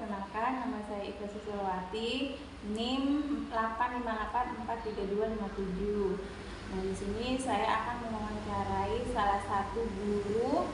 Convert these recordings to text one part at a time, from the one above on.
perkenalkan, nama saya Ika Susilowati, NIM 8584327. Nah, di sini saya akan mewawancarai salah satu guru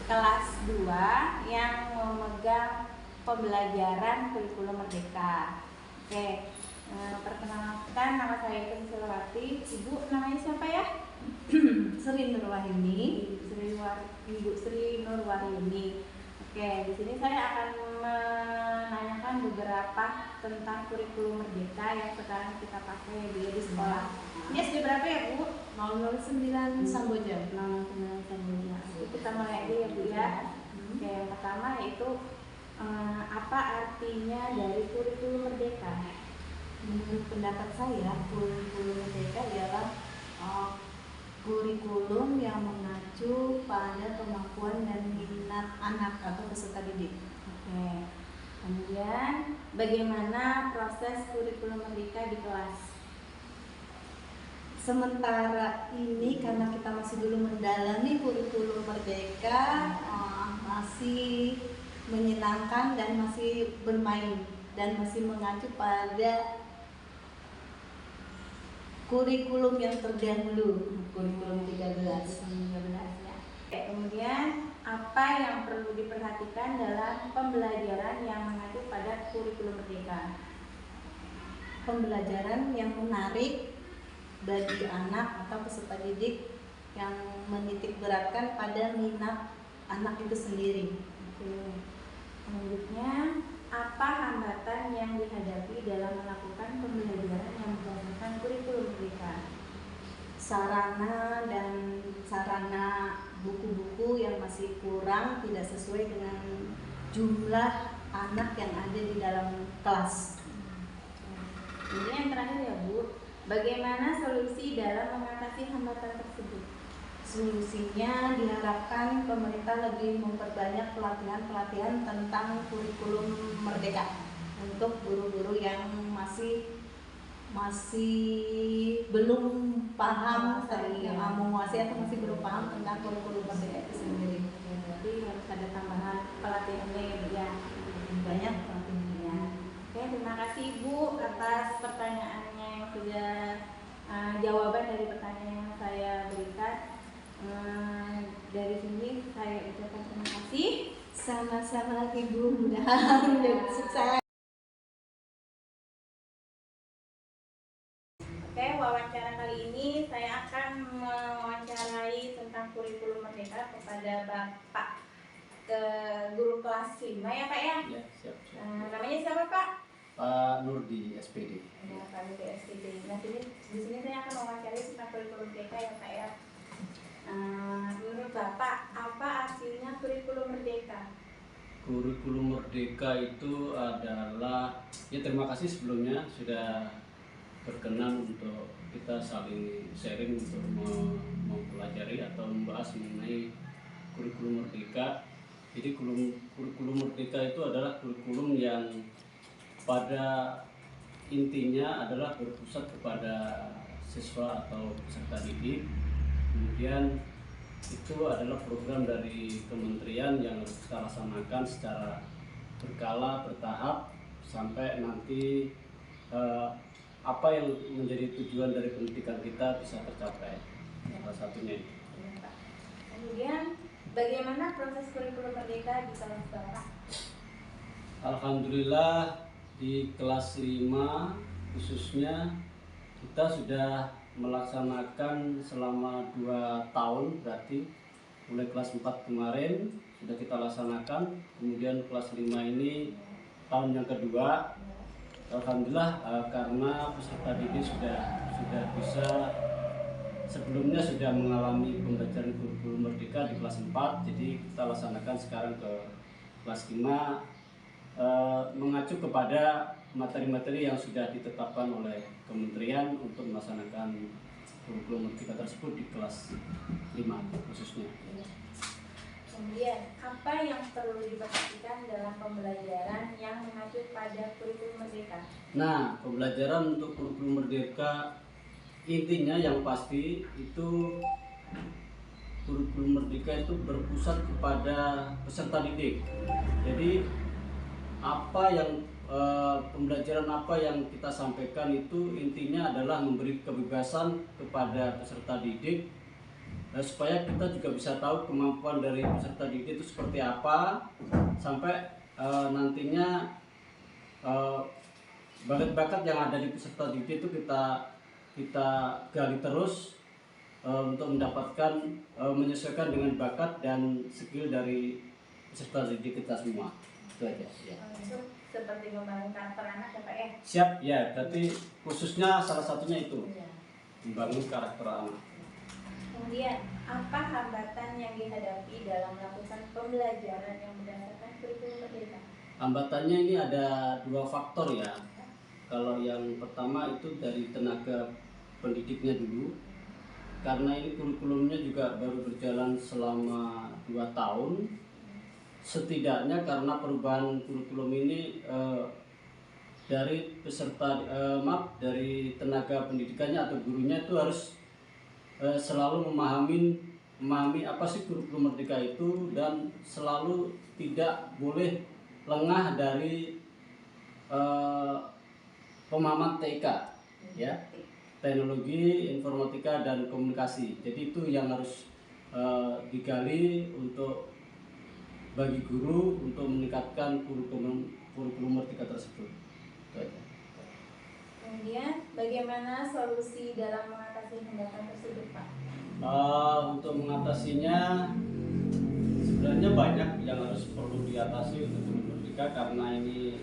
kelas 2 yang memegang pembelajaran kurikulum merdeka. Oke, perkenalkan, nama saya Ika Susilowati. Ibu namanya siapa ya? Sri Nurwahyuni. Ibu Sri Nurwahyuni. Oke, di sini saya akan menanyakan beberapa tentang kurikulum merdeka yang sekarang kita pakai di sekolah. Ini SD berapa ya, Bu? 009 Samboja. 009 Samboja. Kita mulai aja ya, Bu ya. Oke, yang pertama yaitu apa artinya dari kurikulum merdeka? Menurut pendapat saya, kurikulum merdeka ialah kurikulum yang mengacu pada kemampuan dan minat anak atau peserta didik. Oke. Kemudian bagaimana proses kurikulum merdeka di kelas? Sementara ini karena kita masih belum mendalami kurikulum merdeka, masih menyenangkan dan masih bermain dan masih mengacu pada kurikulum yang terdahulu, kurikulum 13 ya. Kemudian apa yang perlu diperhatikan dalam pembelajaran yang mengacu pada kurikulum merdeka? Pembelajaran yang menarik bagi anak atau peserta didik yang menitik beratkan pada minat anak itu sendiri. Oke. Selanjutnya, apa hambatan yang dihadapi dalam melakukan pembelajaran yang berdasarkan kurikulum merdeka? Sarana buku-buku yang masih kurang, tidak sesuai dengan jumlah anak yang ada di dalam kelas. Ini yang terakhir ya, Bu. Bagaimana solusi dalam mengatasi hambatan tersebut? Solusinya diharapkan pemerintah lebih memperbanyak pelatihan-pelatihan tentang kurikulum merdeka untuk guru-guru yang masih belum paham menguasai atau masih belum paham tentang kurikulum merdeka itu sendiri. Jadi harus ada tambahan pelatihannya ya. Banyak pelatihannya. Oke, terima kasih Ibu atas pertanyaannya yang sudah jawaban dari pertanyaan yang saya berikan. Dari sini saya ucapkan terima kasih. Sama-sama Ibu, mudah-mudahan menjadi sukses. Oke, wawancara kali ini saya akan mewawancarai tentang kurikulum merdeka kepada Bapak guru kelas 5 ya Pak ya? Ya, siap. Namanya siapa Pak? Pak Nurdi, SPD. Ya, Pak Nurdi, SPD. Nah, di sini saya akan mewawancarai tentang kurikulum merdeka ya Pak ya. Menurut Bapak, apa artinya kurikulum merdeka? Kurikulum merdeka itu adalah, ya terima kasih sebelumnya sudah berkenan untuk kita saling sharing untuk mempelajari atau membahas mengenai kurikulum merdeka. Jadi kurikulum merdeka itu adalah kurikulum yang pada intinya adalah berpusat kepada siswa atau peserta didik. Kemudian itu adalah program dari kementerian yang harus kita laksanakan secara berkala, bertahap sampai nanti apa yang menjadi tujuan dari pendidikan kita bisa tercapai. Salah satunya itu. Kemudian bagaimana proses kurikulum merdeka di kelas Bapak? Alhamdulillah di kelas 5 khususnya kita sudah melaksanakan selama 2 tahun, berarti mulai kelas 4 kemarin sudah kita laksanakan, kemudian kelas 5 ini tahun yang kedua. Alhamdulillah karena peserta didik sudah bisa sebelumnya sudah mengalami pembelajaran kurikulum merdeka di kelas 4, jadi kita laksanakan sekarang ke kelas 5 mengacu kepada materi-materi yang sudah ditetapkan oleh kementerian untuk melaksanakan kurikulum merdeka tersebut di kelas 5 khususnya. Kemudian, apa yang perlu diperhatikan dalam pembelajaran yang mengacu pada kurikulum merdeka? Nah, pembelajaran untuk kurikulum merdeka intinya yang pasti itu kurikulum merdeka itu berpusat kepada peserta didik. Jadi apa yang pembelajaran apa yang kita sampaikan itu intinya adalah memberi kebebasan kepada peserta didik, supaya kita juga bisa tahu kemampuan dari peserta didik itu seperti apa, sampai nantinya bakat-bakat yang ada di peserta didik itu kita gali terus untuk mendapatkan menyesuaikan dengan bakat dan skill dari peserta didik kita semua. Itu aja. Ya. Untuk seperti membangun karakter anak ya Pak ya? Siap ya, berarti khususnya salah satunya itu Iya. membangun karakter anak. Kemudian apa hambatan yang dihadapi dalam melakukan pembelajaran yang berdasarkan kurikulum merdeka? Hambatannya ini ada 2 faktor ya. Kalau yang pertama itu dari tenaga pendidiknya dulu, karena ini kurikulumnya juga baru berjalan selama 2 tahun. Setidaknya karena perubahan kurikulum ini dari peserta dari tenaga pendidikannya atau gurunya itu harus selalu memahami apa sih kurikulum merdeka itu, dan selalu tidak boleh lengah dari pemahaman TK ya, teknologi informatika dan komunikasi. Jadi itu yang harus digali untuk bagi guru untuk meningkatkan kurikulum merdeka tersebut. Itu aja. Kemudian bagaimana solusi dalam mengatasi hambatan tersebut Pak? Untuk mengatasinya sebenarnya banyak yang harus perlu diatasi untuk kurikulum merdeka, karena ini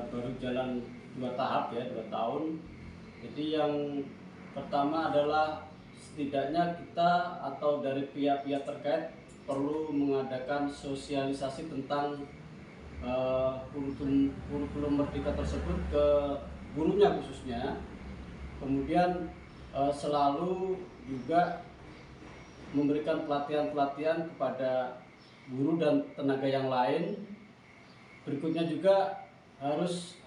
baru jalan 2 tahap ya, 2 tahun. Jadi yang pertama adalah setidaknya kita atau dari pihak-pihak terkait perlu mengadakan sosialisasi tentang kurikulum merdeka tersebut ke gurunya khususnya. Kemudian selalu juga memberikan pelatihan-pelatihan kepada guru dan tenaga yang lain. Berikutnya juga harus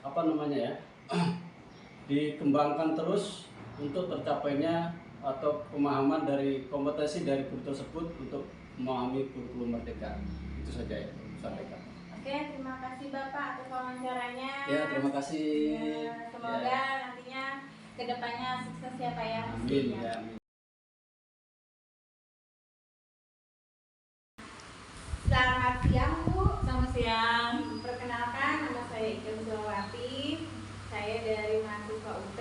dikembangkan terus untuk tercapainya atau pemahaman dari kompetensi dari guru tersebut untuk memahami kurikulum merdeka. Itu saja ya sampaikan. Oke, terima kasih Bapak atas wawancaranya. Ya, terima kasih. Ya, semoga nantinya kedepannya sukses ya Pak ya. Amin ya. Amin. Selamat siang Bu. Selamat siang. Perkenalkan, nama saya Ike Sulawati. Saya dari mahasiswa UP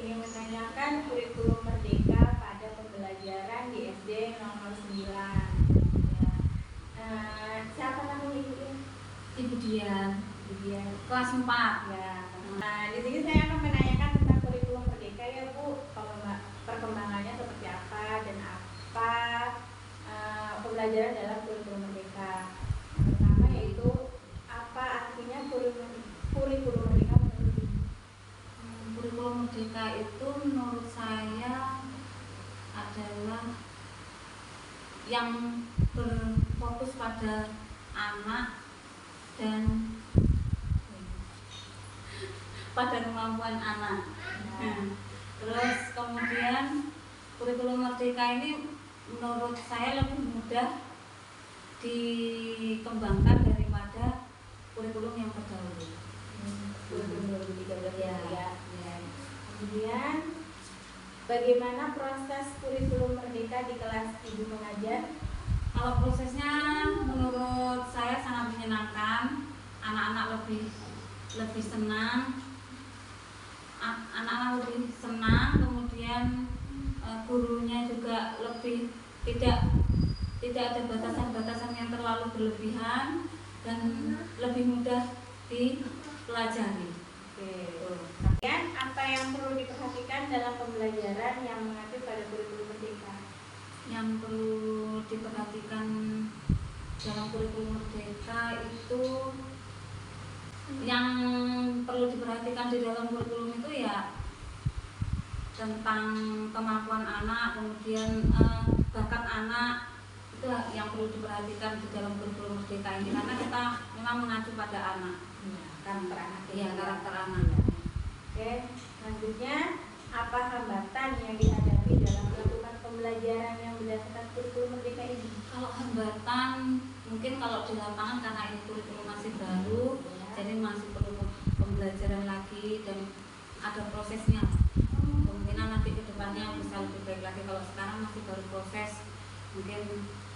ingin menanyakan kurikulum merdeka pada pembelajaran di SD 009. Ya. Siapa namanya Ibu? Ibu Dian, Dian. kelas 4. Ya. Nah, di sini saya akan menanyakan tentang kurikulum merdeka ya Bu. Perkembangannya seperti apa dan apa pembelajaran dalam kurikulum merdeka. Pertama yaitu apa artinya kurikulum merdeka menurut Ibu? Kurikulum merdeka itu menurut saya adalah yang berfokus pada anak dan pada kemampuan anak. Terus kemudian kurikulum merdeka ini menurut saya lebih mudah dikembangkan daripada kurikulum yang terdahulu. Kurikulum 2013 Ya. ya. Kemudian bagaimana proses kurikulum merdeka di kelas Ibu mengajar? Kalau prosesnya menurut saya sangat menyenangkan, anak-anak lebih senang, kemudian gurunya juga lebih tidak ada batasan-batasan yang terlalu berlebihan dan lebih mudah dipelajari. Oke. Kemudian apa yang perlu diperhatikan dalam pembelajaran yang mengacu pada kurikulum merdeka? Yang perlu diperhatikan dalam kurikulum merdeka itu, yang perlu diperhatikan di dalam kurikulum itu ya tentang kemampuan anak, kemudian bakat anak, itu yang perlu diperhatikan di dalam kurikulum merdeka ini, karena kita memang mengacu pada anak. Karakter anak. Iya, karakter anak. Oke, selanjutnya apa hambatan yang dihadapi dalam melakukan pembelajaran yang berdasarkan kurikulum merdeka ini? Kalau hambatan, mungkin kalau di lapangan karena ini kurikulum masih baru, jadi masih perlu pembelajaran lagi dan ada prosesnya. Kemungkinan nanti ke depannya bisa lebih baik lagi. Kalau sekarang masih baru proses, mungkin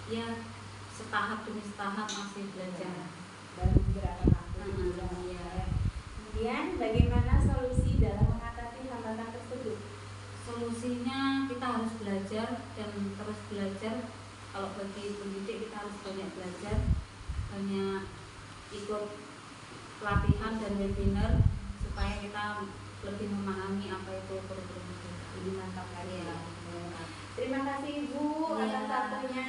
ya setahap demi setahap masih belajar. Baru beberapa waktu Ya. Kemudian bagaimana solusi dalam mengatasi hambatan tersebut? Solusinya kita harus belajar dan terus belajar. Kalau bagi pendidik kita harus banyak belajar, banyak ikut pelatihan dan webinar supaya kita lebih memahami apa itu kurikulum merdeka. Lebih mantap lagi ya. Terima kasih Ibu atas waktunya.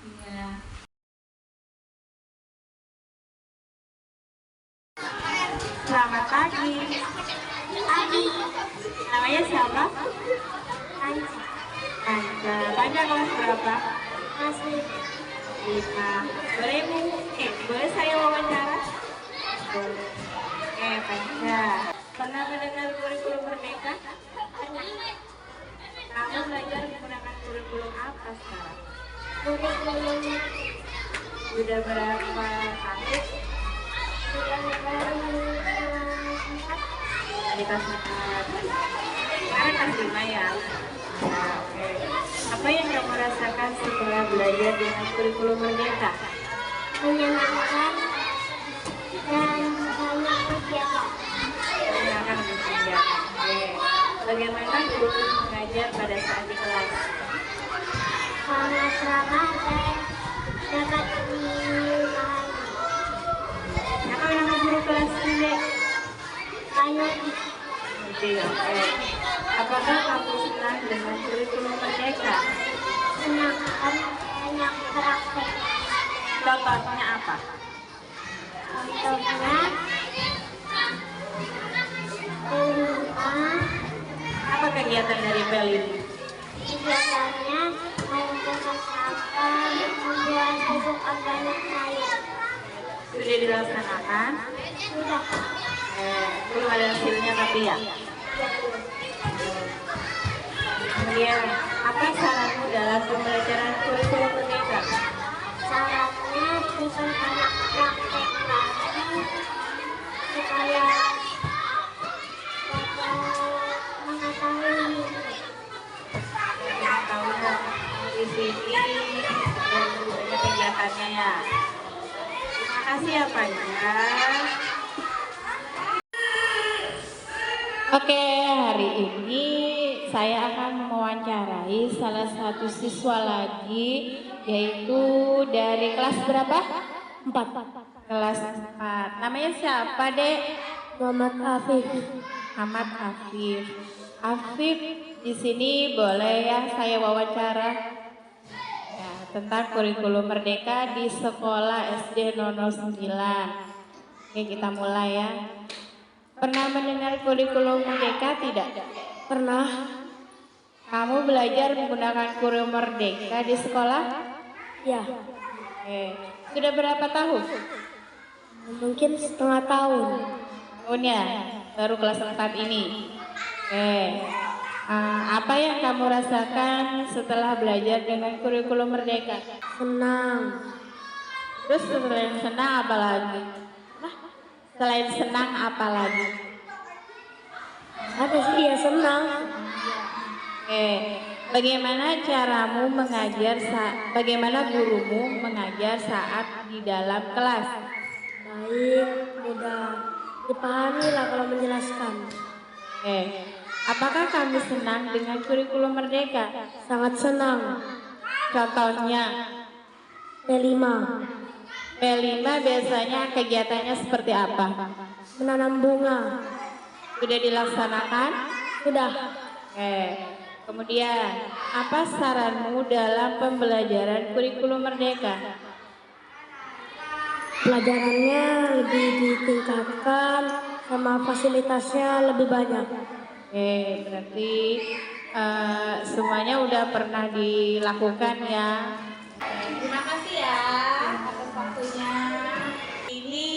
Iya. Selamat pagi. Namanya siapa? Anja. Anja kelas berapa? Kelas 5. Boleh Bu? Boleh saya wawancara? Boleh. Anja. Pernah mendengar kurikulum merdeka? Kamu belajar menggunakan kurikulum apa sekarang? kurikulum Sudah berapa tahun? sudah baru Di kelas 4. Sekarang kelas 5 ya? Nah, oke. Apa yang kamu rasakan setelah belajar dengan kurikulum merdeka? menyenangkan dan banyak kegiatan. Menyenangkan dan kegiatan. Oke. Bagaimana guru mengajar pada saat di kelas? Sangat ramah dan dapat dipahami. Apa nama guru kelas ini? Banyak Oke. Apakah kamu senang dengan kurikulum merdeka? senang dan banyak praktek. Contohnya apa? Contohnya P5 Apa kegiatan dari Pelin? kegiatannya mengumpulkan sampah, membuat pupuk organik cair. Sudah dilaksanakan? Sudah. Belum ada hasilnya tapi ya. Kemudian, apa saranmu dalam pembelajaran kurikulum merdeka? Syaratnya diperbanyak praktek lagi supaya dapat mengetahui Tahunya di sini dan banyak kegiatannya ya. Terima kasih ya Pak ya. Oke, hari ini saya akan mewawancarai salah satu siswa lagi, yaitu dari kelas berapa? 4. Kelas 4. Namanya siapa, Dek? Muhammad Afif. Ahmad Afif. Afif, di sini boleh ya saya wawancara ya, tentang kurikulum merdeka di sekolah SD 009. Oke, kita mulai ya. Pernah mendengar kurikulum merdeka tidak? Pernah Kamu belajar menggunakan kurikulum merdeka di sekolah? ya, Oke. Sudah berapa tahun? mungkin setengah tahun. Tahunnya baru kelas 4 ini. Oke. Apa yang kamu rasakan setelah belajar dengan kurikulum merdeka? Senang. Terus selain senang apa lagi? Selain senang apa lagi? Ada sih ya senang. Oke. Bagaimana caramu mengajar bagaimana gurumu mengajar saat di dalam kelas? Baik, mudah dipahami lah kalau menjelaskan. Oke. Apakah kamu senang dengan kurikulum merdeka? Sangat senang. Contohnya, P5 P5 biasanya kegiatannya seperti apa? menanam bunga. Sudah dilaksanakan? Sudah. Oke. Kemudian, apa saranmu dalam pembelajaran kurikulum merdeka? Pelajarannya lebih ditingkatkan sama fasilitasnya lebih banyak. Oke, berarti semuanya udah pernah dilakukan ya. Terima kasih ya atas waktunya. Ini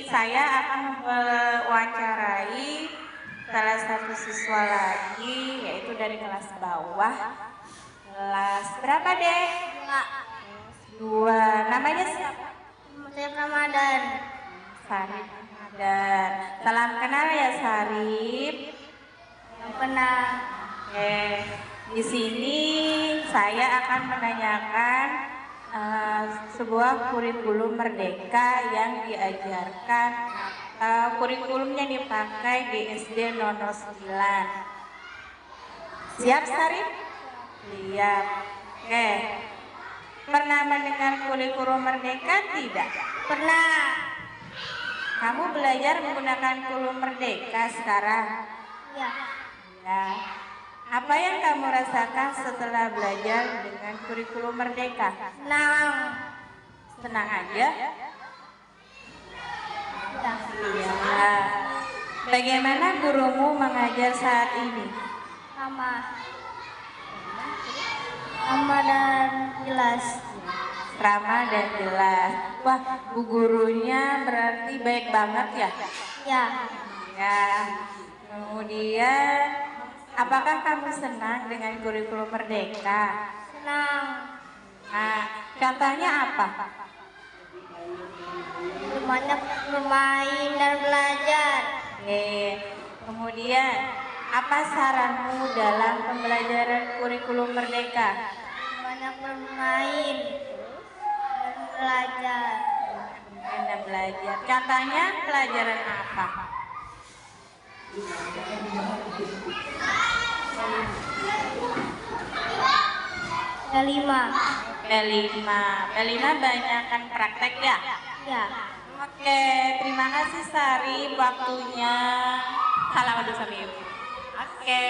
saya akan mewawancarai salah satu siswa lagi, yaitu dari kelas bawah. Kelas berapa deh? 2. Namanya siapa? Saya Ramadan. Sarip Ramadan. Salam kenal ya Sarip. Yang pernah. Oke, di sini saya akan menanyakan sebuah kurikulum merdeka yang diajarkan kurikulumnya dipakai di SD Nono 9. Siap Sarip? Siap. Oke. Pernah mendengar kurikulum merdeka tidak? Pernah. Kamu belajar menggunakan kurikulum merdeka sekarang? Ya. Ya. Apa yang kamu rasakan setelah belajar dengan kurikulum merdeka? Senang. Senang aja? Ya. Ya. Bagaimana gurumu mengajar saat ini? Ramah dan jelas. Ramah dan jelas. Wah, bu gurunya berarti baik banget ya? Ya. Ya. Kemudian, apakah kamu senang dengan kurikulum merdeka? Senang. Nah, contohnya apa? Banyak bermain dan belajar. Oke. Kemudian, apa saranmu dalam pembelajaran kurikulum merdeka? Banyak bermain dan belajar. Dan belajar. Contohnya pelajaran apa? Kelima. Kelima banyakkan praktek ya? Ya. Oke, terima kasih Sari waktunya. Salam dulu sama ibu. Oke.